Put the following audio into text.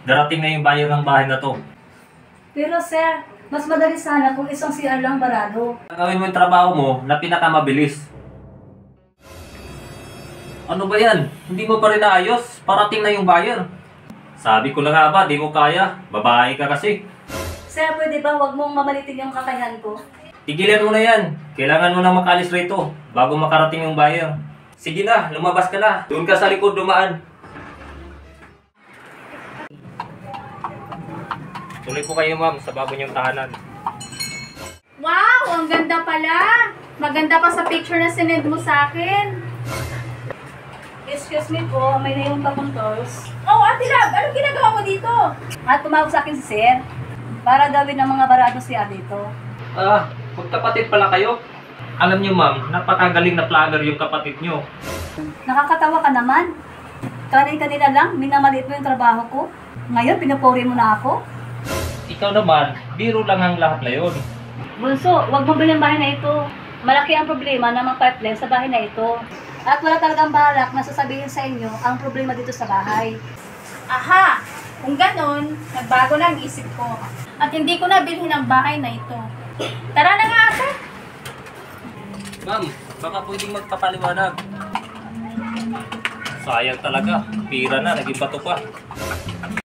Darating na yung buyer ng bahay na to. Pero sir, mas madali sana kung isang CR lang barado. Gawin mo yung trabaho mo na pinakamabilis. Ano ba yan? Hindi mo pa rin naayos. Parating na yung buyer. Sabi ko na nga ba, di mo kaya. Babae ka kasi. Sir, pwede ba wag mong mamalitin yung kakayahan ko? Tigilan mo na yan. Kailangan mo nang makalis rito bago makarating yung buyer. Sige na, lumabas ka na. Doon ka sa likod dumaan. Tuloy po kayo ma'am sa bago niyong tahanan. Wow! Ang ganda pala! Maganda pa sa picture na sinend mo sa akin. Excuse me po, may naiwan pa kong tools. Oh, Ate Lab! Anong ginagawa mo dito? At tumawag sa akin si sir para gawin ng mga barado siya dito. Magkapatid pala kayo. Alam niyo ma'am, napakagaling na planner yung kapatid niyo. Nakakatawa ka naman. Kanina lang, minamaliit mo yung trabaho ko. Ngayon, pinupuri mo na ako. Ikaw naman, biro lang ang lahat na yun. Bunso, wag mo bilhin ang bahay na ito. Malaki ang problema ng mga pipeline sa bahay na ito. At wala talagang balak na sasabihin sa inyo ang problema dito sa bahay. Aha! Kung ganon, nagbago na ang isip ko. At hindi ko na bilhin ang bahay na ito. Tara na nga ate! Ma'am, baka pwedeng magpapaliwanag. Sayang talaga, pira na, naging bato pa.